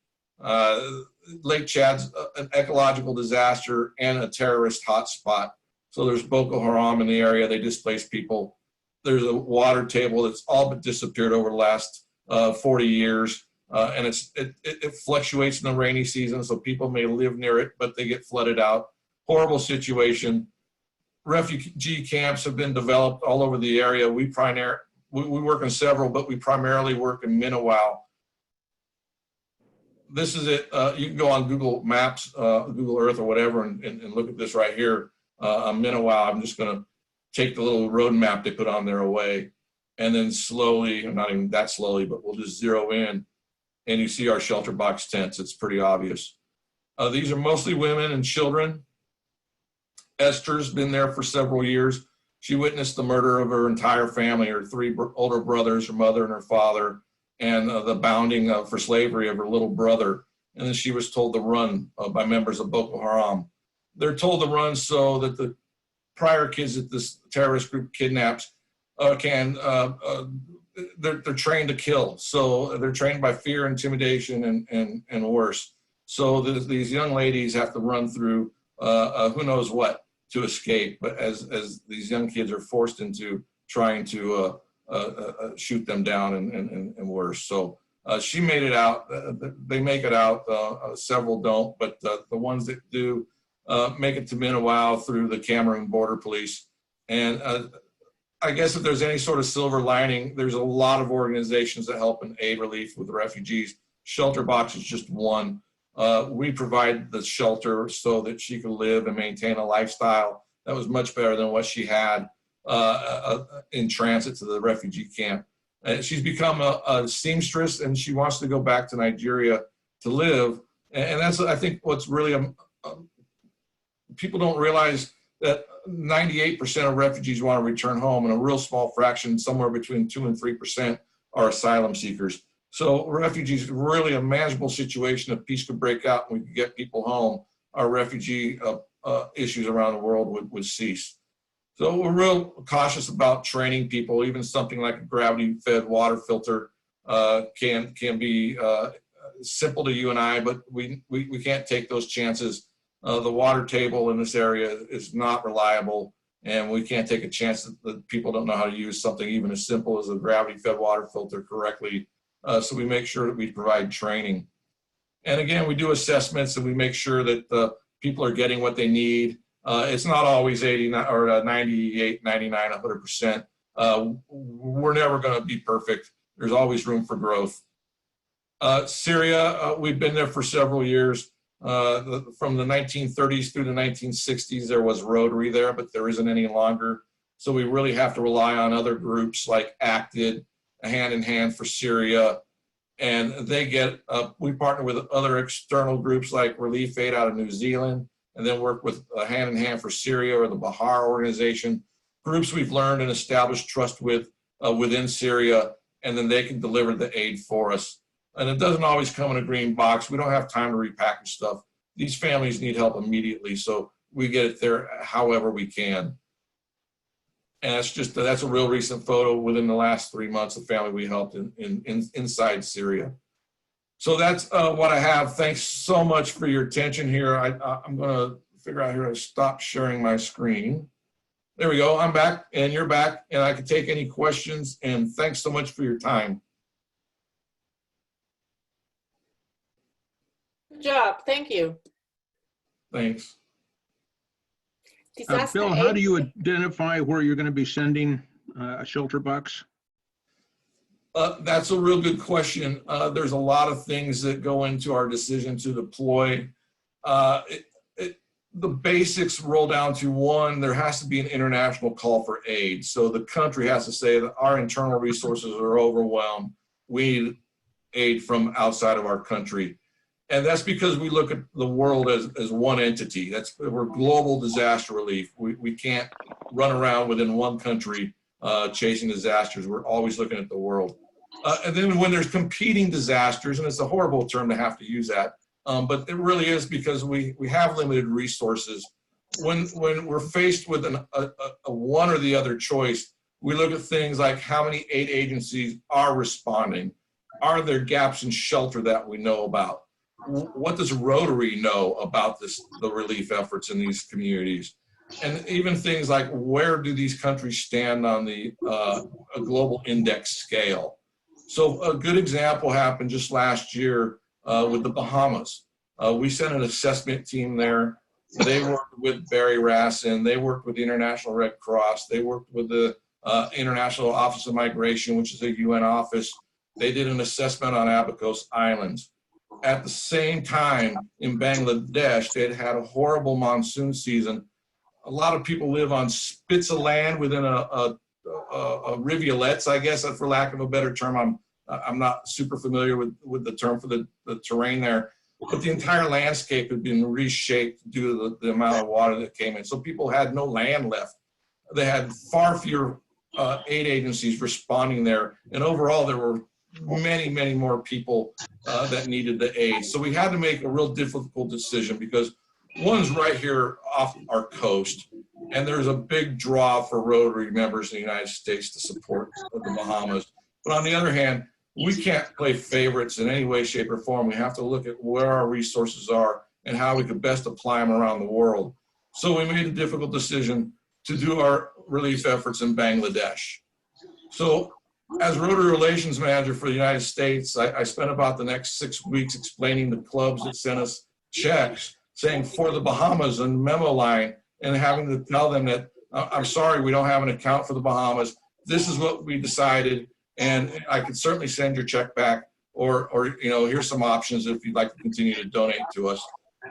Lake Chad's an ecological disaster and a terrorist hotspot. So there's Boko Haram in the area. They displace people. There's a water table that's all but disappeared over the last 40 years. And it fluctuates in the rainy season, so people may live near it, but they get flooded out. Horrible situation. Refugee camps have been developed all over the area. We work in several, but we primarily work in Minawao. This is it. You can go on Google Maps, Google Earth or whatever, and look at this right here. On Minawao, I'm just going to take the little road map they put on there away, and then slowly, not even that slowly, but we'll just zero in, and you see our shelter box tents. It's pretty obvious. These are mostly women and children. Esther's been there for several years. She witnessed the murder of her entire family, her 3 older brothers, her mother and her father, and the bounding for slavery of her little brother. And then she was told to run by members of Boko Haram. They're told to run so that the prior kids that this terrorist group kidnaps they're trained to kill. So they're trained by fear, intimidation, and worse. So these young ladies have to run through who knows what to escape. But as these young kids are forced into trying to shoot them down and worse. So she made it out. They make it out. Several don't, but the ones that do make it to Minawao through the Cameroon Border Police. And I guess if there's any sort of silver lining, there's a lot of organizations that help in aid relief with refugees. Shelter Box is just one. We provide the shelter so that she could live and maintain a lifestyle that was much better than what she had in transit to the refugee camp. She's become a seamstress, and she wants to go back to Nigeria to live. And that's, I think, what's really, people don't realize that 98% of refugees want to return home, and a real small fraction, somewhere between 2 and 3%, are asylum seekers. So refugees, really a manageable situation. If peace could break out and we could get people home, our refugee issues around the world would cease. So we're real cautious about training people. Even something like a gravity-fed water filter can be simple to you and I, but we can't take those chances. The water table in this area is not reliable, and we can't take a chance that people don't know how to use something even as simple as a gravity-fed water filter correctly. So we make sure that we provide training. And again, we do assessments, and we make sure that people are getting what they need. It's not always 89 or 98, 99, 100%. We're never going to be perfect. There's always room for growth. Syria, we've been there for several years. From the 1930s through the 1960s, there was Rotary there, but there isn't any longer. So we really have to rely on other groups like ACTED, Hand in Hand for Syria. And they get, we partner with other external groups like Relief Aid out of New Zealand, and then work with Hand in Hand for Syria or the Bahar organization, groups we've learned and established trust with within Syria, and then they can deliver the aid for us. And it doesn't always come in a green box. We don't have time to repackage stuff. These families need help immediately, so we get it there however we can. And that's a real recent photo within the last 3 months, the family we helped inside Syria. So that's what I have. Thanks so much for your attention here. I'm going to figure out how to stop sharing my screen. There we go. I'm back, and you're back, and I can take any questions. And thanks so much for your time. Good job. Thank you. Thanks. Bill, how do you identify where you're going to be sending a shelter box? That's a real good question. There's a lot of things that go into our decision to deploy. The basics roll down to one, there has to be an international call for aid. So the country has to say that our internal resources are overwhelmed. We need aid from outside of our country. And that's because we look at the world as one entity. We're global disaster relief. We can't run around within one country chasing disasters. We're always looking at the world. And then when there's competing disasters, and it's a horrible term to have to use that, but it really is because we have limited resources. When we're faced with a one or the other choice, we look at things like how many aid agencies are responding. Are there gaps in shelter that we know about? What does Rotary know about the relief efforts in these communities? And even things like where do these countries stand on the a global index scale? So a good example happened just last year with the Bahamas. We sent an assessment team there. They worked with Barry Rassin. They worked with the International Red Cross. They worked with the International Office of Migration, which is a UN office. They did an assessment on Abacos Islands. At the same time, in Bangladesh, they'd had a horrible monsoon season. A lot of people live on spits of land within a rivulets, I guess, for lack of a better term. I'm not super familiar with the term for the terrain there. But the entire landscape had been reshaped due to the amount of water that came in. So people had no land left. They had far fewer aid agencies responding there. And overall, there were many, many more people that needed the aid. So we had to make a real difficult decision because one's right here off our coast, and there's a big draw for Rotary members in the United States to support the Bahamas. But on the other hand, we can't play favorites in any way, shape, or form. We have to look at where our resources are and how we could best apply them around the world. So we made a difficult decision to do our relief efforts in Bangladesh. So as Rotary Relations Manager for the United States, I spent about the next 6 weeks explaining the clubs that sent us checks saying for the Bahamas and memo line and having to tell them that, I'm sorry, we don't have an account for the Bahamas. This is what we decided. And I could certainly send your check back or here's some options if you'd like to continue to donate to us.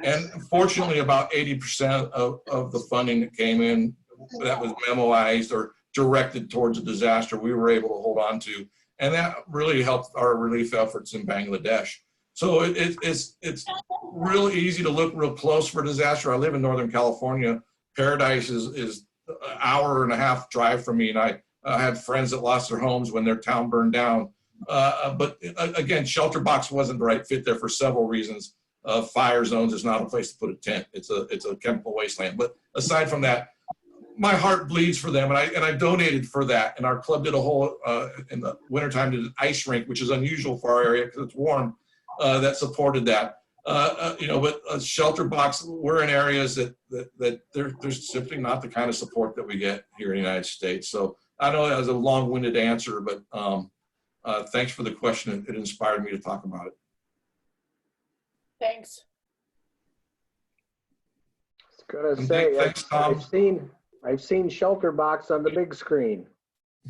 And fortunately, about 80% of the funding that came in that was memoized or directed towards a disaster, we were able to hold on to. And that really helped our relief efforts in Bangladesh. So it's real easy to look real close for disaster. I live in Northern California. Paradise is an hour and a half drive from me. And I had friends that lost their homes when their town burned down. But again, Shelter Box wasn't the right fit there for several reasons. Fire zones is not a place to put a tent. It's a chemical wasteland. But aside from that, my heart bleeds for them, and I donated for that. And our club did a whole in the wintertime did an ice rink, which is unusual for our area because it's warm. That supported that. But a Shelter Box, we're in areas that there's simply not the kind of support that we get here in the United States. So I know that was a long-winded answer, but thanks for the question. It inspired me to talk about it. Thanks. I was gonna say, thanks, Tom. I've seen Shelter Box on the big screen.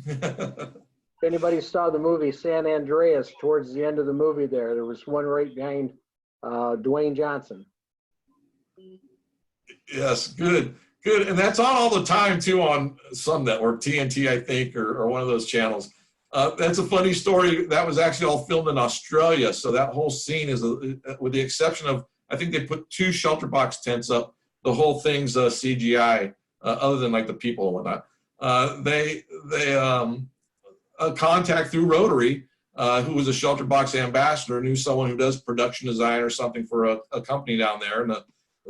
If anybody saw the movie San Andreas, towards the end of the movie there was one right behind Dwayne Johnson. Yes, good. And that's on all the time too on some network, TNT, I think, or one of those channels. That's a funny story. That was actually all filmed in Australia. So that whole scene is, with the exception of, I think they put 2 Shelter Box tents up. The whole thing's CGI, other than like the people and whatnot. They contact through Rotary, who was a Shelter Box ambassador, knew someone who does production design or something for a company down there. And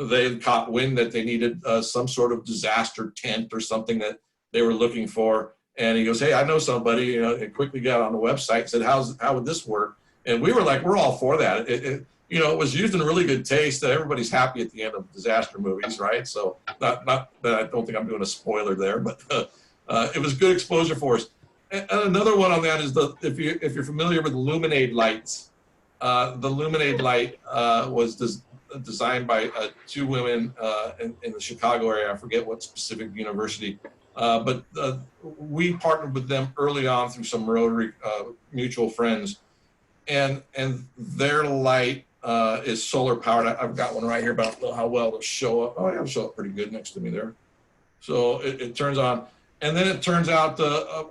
they caught wind that they needed some sort of disaster tent or something that they were looking for. And he goes, hey, I know somebody, and quickly got on the website and said, how would this work? And we were like, we're all for that. It was used in really good taste. Everybody's happy at the end of disaster movies, right? So not that I don't think I'm doing a spoiler there, but it was good exposure for us. And another one on that is if you're familiar with Luminade lights, the Luminade light was designed by 2 women in the Chicago area. I forget what specific university. But we partnered with them early on through some Rotary mutual friends, and their light is solar powered. I've got one right here, but I don't know how well it'll show up. Oh, yeah, it'll show up pretty good next to me there. So it turns on. And then it turns out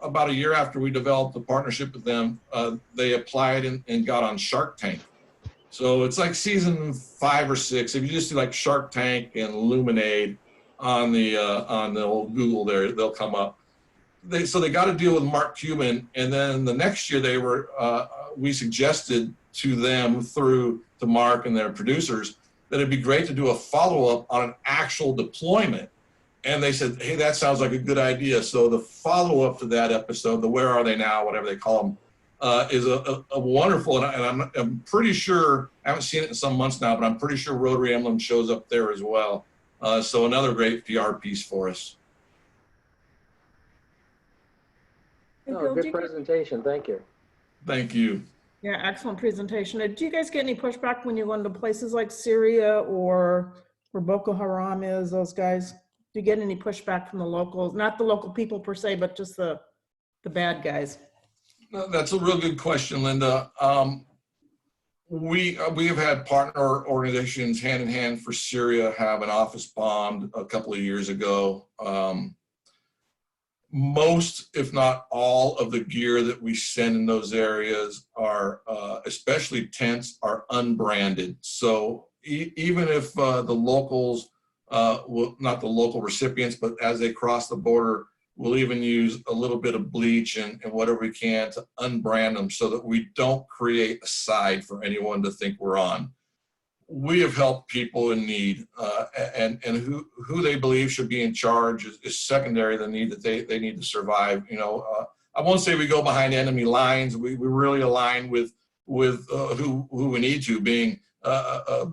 about a year after we developed the partnership with them, they applied and got on Shark Tank. So it's like season 5 or 6. If you just do like Shark Tank and Luminade on the old Google there, they'll come up. So they got a deal with Mark Cuban, and then the next year they were we suggested to them to Mark and their producers that it'd be great to do a follow-up on an actual deployment. And they said, hey, that sounds like a good idea. So the follow-up to that episode, the Where Are They Now, whatever they call them, is a wonderful, and I'm pretty sure, I haven't seen it in some months now, but I'm pretty sure Rotary Emblem shows up there as well. So another great PR piece for us. Oh, good presentation. Thank you. Thank you. Yeah, excellent presentation. Do you guys get any pushback when you go into places like Syria or where Boko Haram is, those guys? Do you get any pushback from the locals? Not the local people per se, but just the bad guys. No, that's a real good question, Linda. We have had partner organizations hand in hand for Syria have an office bombed a couple of years ago. Most, if not all, of the gear that we send in those areas are, especially tents, are unbranded. So even if the locals, not the local recipients, but as they cross the border, we'll even use a little bit of bleach and whatever we can to unbrand them so that we don't create a side for anyone to think we're on. We have helped people in need, and who they believe should be in charge is secondary to the need that they need to survive. You know, I won't say we go behind enemy lines. We really align with who we need to, being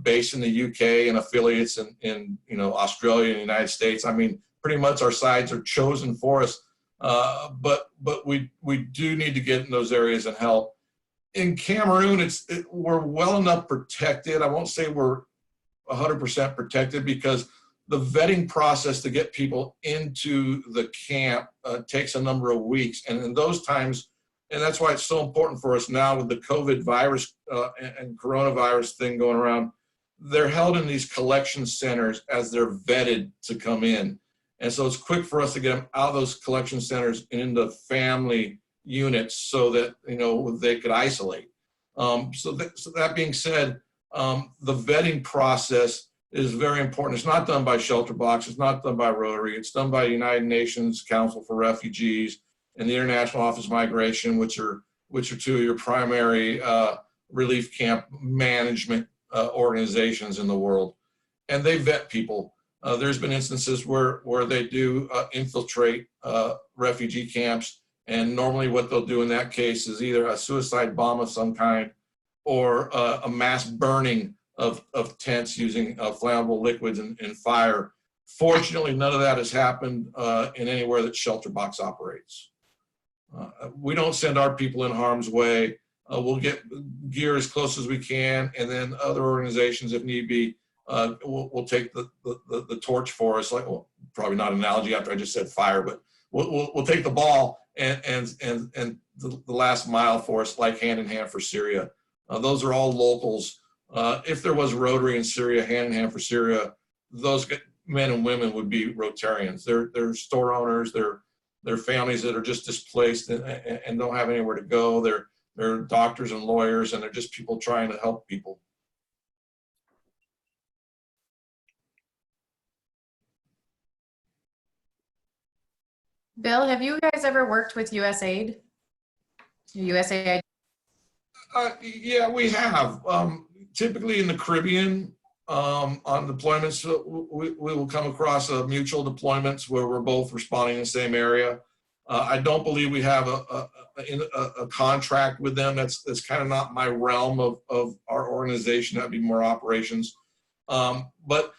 based in the UK and affiliates in Australia and the United States. I mean, pretty much our sides are chosen for us, but we do need to get in those areas and help. In Cameroon, we're well enough protected. I won't say we're 100% protected because the vetting process to get people into the camp takes a number of weeks. And in those times, and that's why it's so important for us now with the COVID virus and coronavirus thing going around, they're held in these collection centers as they're vetted to come in. And so it's quick for us to get them out of those collection centers and into family units so that, they could isolate. So that being said, the vetting process is very important. It's not done by Shelter Box. It's not done by Rotary. It's done by the United Nations Council for Refugees and the International Office of Migration, which are two of your primary relief camp management organizations in the world. And they vet people. There's been instances where they do infiltrate refugee camps. And normally what they'll do in that case is either a suicide bomb of some kind or a mass burning of tents using flammable liquids and fire. Fortunately, none of that has happened in anywhere that Shelter Box operates. We don't send our people in harm's way. We'll get gear as close as we can, and then other organizations, if need be, will take the torch for us. Like, well, probably not an analogy after I just said fire, but we'll take the ball and the last mile for us, like Hand in Hand for Syria. Those are all locals. If there was Rotary in Syria, Hand in Hand for Syria, those men and women would be Rotarians. They're store owners. They're families that are just displaced and don't have anywhere to go. They're doctors and lawyers, and they're just people trying to help people. Bill, have you guys ever worked with USAID? USAID? Yeah, we have. Typically in the Caribbean, on deployments, we will come across mutual deployments where we're both responding in the same area. I don't believe we have a contract with them. That's kind of not my realm of our organization. That'd be more operations. But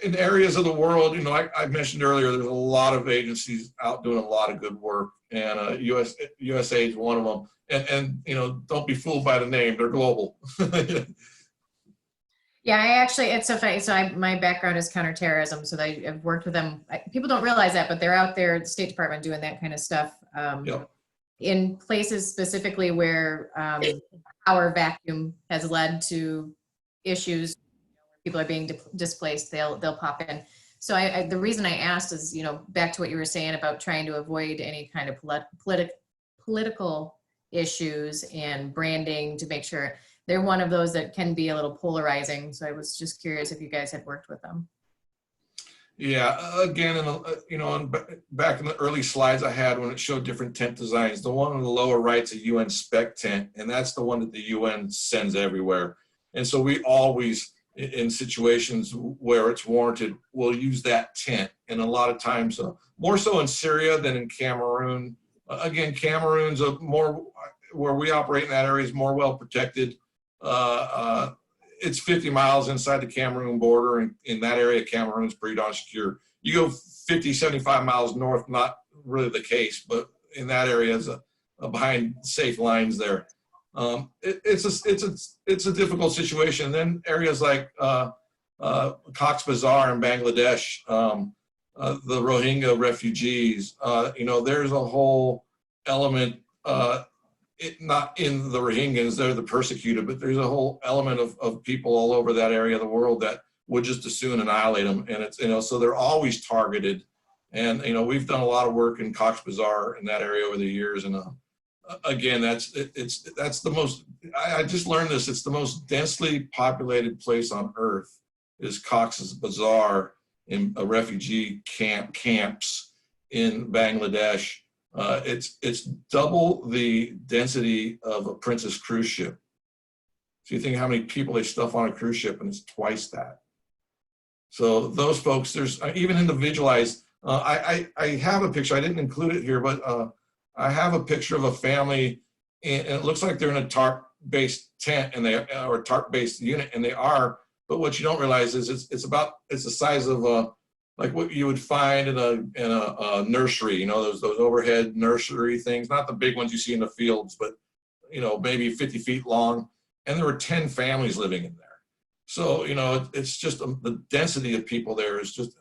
in areas of the world, I mentioned earlier, there's a lot of agencies out doing a lot of good work, and USAID is one of them. And don't be fooled by the name; they're global. Yeah, I actually, it's so funny. So my background is counterterrorism. So I've worked with them. People don't realize that, but they're out there at the State Department doing that kind of stuff. Yep. In places specifically where power vacuum has led to issues, people are being displaced, they'll pop in. So the reason I asked is, back to what you were saying about trying to avoid any kind of political issues and branding, to make sure they're one of those that can be a little polarizing. So I was just curious if you guys had worked with them. Yeah, again, back in the early slides I had when it showed different tent designs, the one on the lower right's a UN spec tent, and that's the one that the UN sends everywhere. And so we always, in situations where it's warranted, will use that tent. And a lot of times, more so in Syria than in Cameroon. Again, Cameroon's where we operate in that area is more well protected. It's 50 miles inside the Cameroon border, and in that area, Cameroon is pretty darn secure. You go 50, 75 miles north, not really the case, but in that area is behind safe lines there. It's a difficult situation. And then areas like Cox's Bazar in Bangladesh, the Rohingya refugees, there's a whole element, not in the Rohingyas, they're the persecuted, but there's a whole element of people all over that area of the world that would just as soon annihilate them. And it's, so they're always targeted. And, we've done a lot of work in Cox's Bazar in that area over the years. And again, that's the most, I just learned this, it's the most densely populated place on earth is Cox's Bazar in a refugee camps in Bangladesh. It's double the density of a Princess cruise ship. So you think how many people they stuff on a cruise ship, and it's twice that. So those folks, there's even individualized. I have a picture. I didn't include it here, but I have a picture of a family, and it looks like they're in a tarp-based tent, and or a tarp-based unit, and they are. But what you don't realize is it's the size of like what you would find in a nursery, those overhead nursery things, not the big ones you see in the fields, but maybe 50 feet long. And there were 10 families living in there. So, it's just the density of people there is just,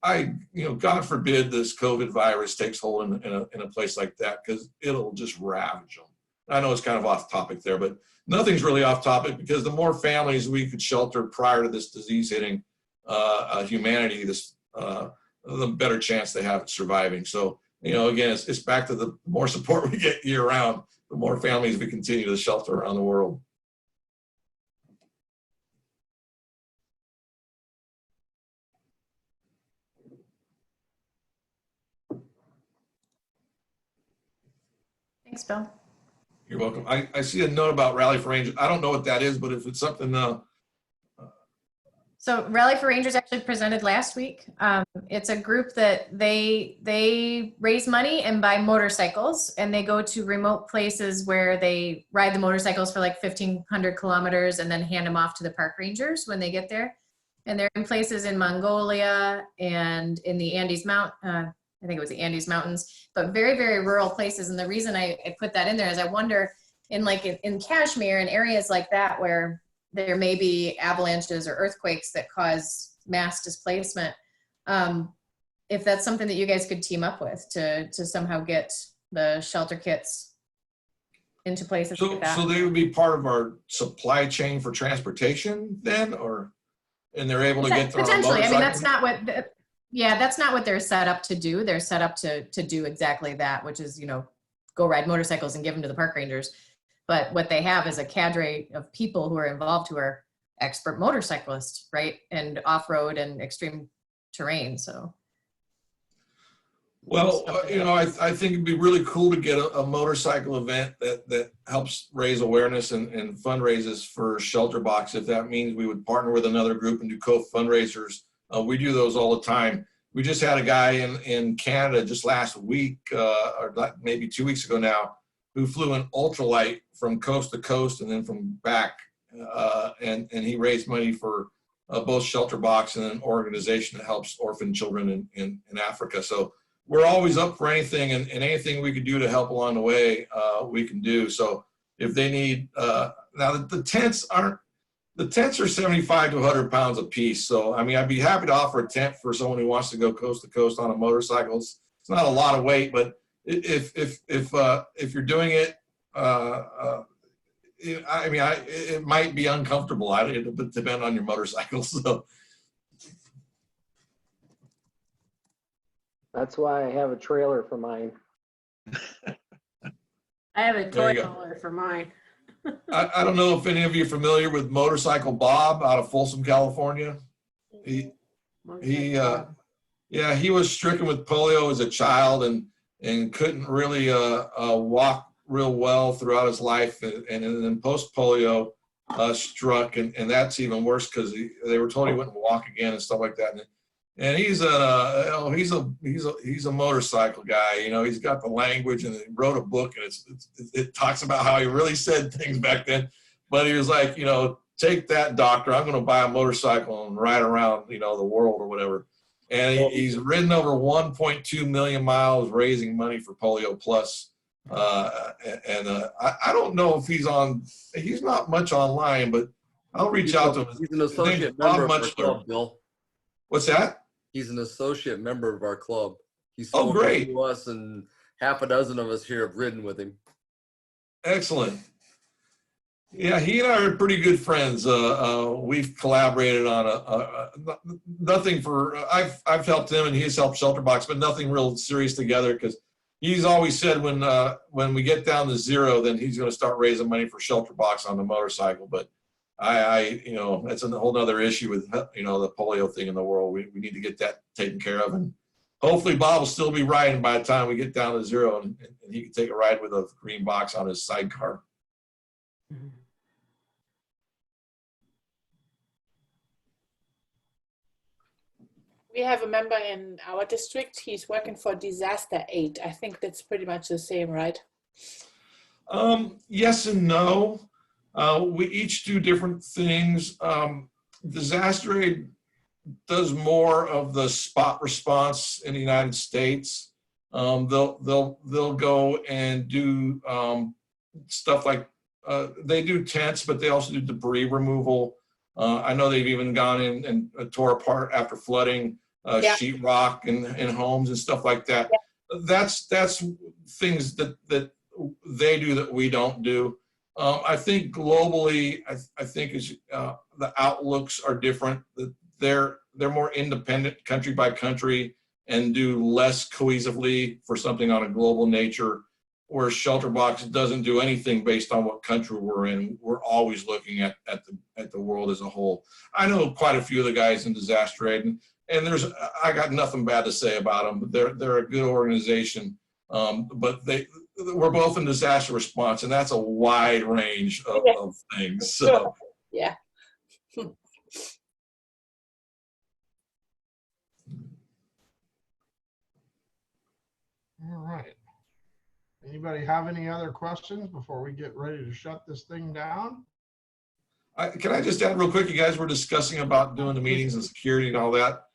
God forbid this COVID virus takes hold in a place like that, because it'll just ravage them. I know it's kind of off topic there, but nothing's really off topic, because the more families we could shelter prior to this disease hitting humanity, the better chance they have at surviving. So, again, it's back to the more support we get year round, the more families we continue to shelter around the world. Thanks, Bill. You're welcome. I see a note about Rally for Rangers. I don't know what that is, but if it's something, So Rally for Rangers actually presented last week. It's a group that they raise money and buy motorcycles, and they go to remote places where they ride the motorcycles for like 1,500 kilometers and then hand them off to the park rangers when they get there. And they're in places in Mongolia and in the Andes I think it was the Andes Mountains, but very, very rural places. And the reason I put that in there is I wonder in Kashmir and areas like that where there may be avalanches or earthquakes that cause mass displacement. If that's something that you guys could team up with to somehow get the shelter kits into places like that. So they would be part of our supply chain for transportation then, and they're able to get their own potentially. I mean, that's motorcycle? not what. That's not what they're set up to do. They're set up to do exactly that, which is go ride motorcycles and give them to the park rangers. But what they have is a cadre of people who are involved who are expert motorcyclists, right? And off-road and extreme terrain, so. Well, I think it'd be really cool to get a motorcycle event that helps raise awareness and fundraises for Shelter Box. If that means we would partner with another group and do co-fundraisers, we do those all the time. We just had a guy in Canada just last week, or maybe 2 weeks ago now, who flew an ultralight from coast to coast and then from back. And he raised money for both Shelter Box and an organization that helps orphan children in Africa. So we're always up for anything, and anything we could do to help along the way, we can do. So if they need, now the tents the tents are 75 to 100 pounds a piece. So, I mean, I'd be happy to offer a tent for someone who wants to go coast to coast on a motorcycle. It's not a lot of weight, but if you're doing it, it might be uncomfortable. It would depend on your motorcycle. So That's why I have a trailer for mine. I have a There toy you go. hauler for mine. I don't know if any of you are familiar with Motorcycle Bob out of Folsom, California. He was stricken with polio as a child and couldn't really walk real well throughout his life, and then post polio struck, and that's even worse because they were told he wouldn't walk again and stuff like that. And he's a motorcycle guy. You know, he's got the language, and he wrote a book, and it talks about how he really said things back then. But he was like, you know, take that, doctor. I'm going to buy a motorcycle and ride around, you know, the world or whatever. And he's ridden over 1.2 million miles raising money for Polio Plus. I don't know if he's not much online, but I'll reach out to him. He's an associate member of our club, Bill. What's that? He's an associate member of our club. He's Oh, great. to us, and half a dozen of us here have ridden with him. Excellent. Yeah, he and I are pretty good friends. We've collaborated on nothing for. I've helped him, and he's helped Shelterbox, but nothing real serious together, because he's always said when we get down to zero, then he's going to start raising money for Shelterbox on the motorcycle. But you know, that's a whole other issue with, you know, the polio thing in the world. We need to get that taken care of, and hopefully Bob will still be riding by the time we get down to zero, and he can take a ride with a green box on his sidecar. We have a member in our district. He's working for Disaster Aid. I think that's pretty much the same, right? Yes and no. We each do different things. Disaster Aid does more of the spot response in the United States. They'll go and do stuff like they do tents, but they also do debris removal. I know they've even gone in and tore apart after flooding sheetrock in homes and stuff like that. Yeah. That's things that they do that we don't do. I think globally, I think the outlooks are different. They're more independent country by country and do less cohesively for something on a global nature, where Shelterbox doesn't do anything based on what country we're in. We're always looking at the world as a whole. I know quite a few of the guys in Disaster Aid, and I got nothing bad to say about them. They're a good organization, but we're both in disaster response, and that's a wide range of things. So yeah. All right. Anybody have any other questions before we get ready to shut this thing down? Can I just add real quick? You guys were discussing about doing the meetings and security and all that.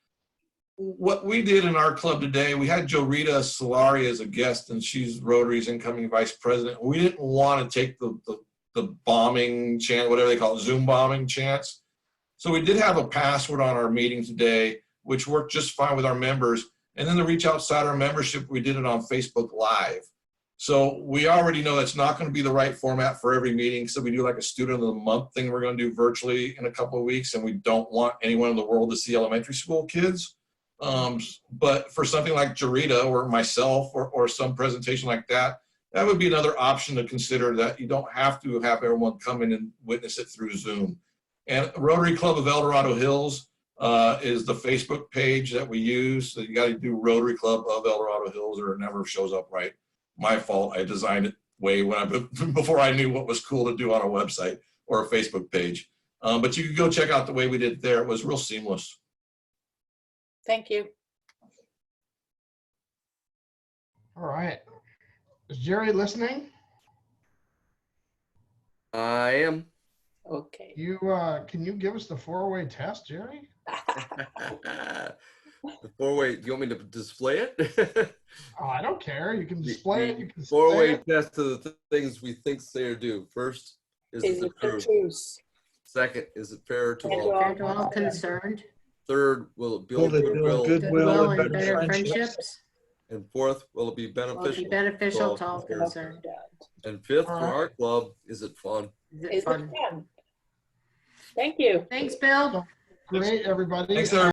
What we did in our club today, we had Jorita Solari as a guest, and she's Rotary's incoming vice president. We didn't want to take the bombing chance, whatever they call it, Zoom bombing chance. So we did have a password on our meeting today, which worked just fine with our members. And then to reach outside our membership, we did it on Facebook Live. So we already know that's not going to be the right format for every meeting. So we do like a student of the month thing we're going to do virtually in a couple of weeks. And we don't want anyone in the world to see elementary school kids. But for something like Jorita or myself or some presentation like that, that would be another option to consider, that you don't have to have everyone come in and witness it through Zoom. And Rotary Club of El Dorado Hills is the Facebook page that we use. So you got to do Rotary Club of El Dorado Hills or it never shows up right. My fault. I designed it before I knew what was cool to do on a website or a Facebook page. But you can go check out the way we did it there. It was real seamless. Thank you. All right. Is Jerry listening? I am. Okay. Can you give us the 4-way test, Jerry? The 4-way, do you want me to display it? Oh, I don't care. You can display it. You can 4-way test of the things we think say or do. First, is it the truth? Second, is it fair to all? Fair to all concerned. Third, will it build goodwill? Goodwill and better friendships. And fourth, will it be Will it beneficial? be beneficial to all concerned? And fifth, for our club, is it fun? Is it Is it fun? fun? Thank you. Thanks, Bill. Great, everybody. Thanks, everybody.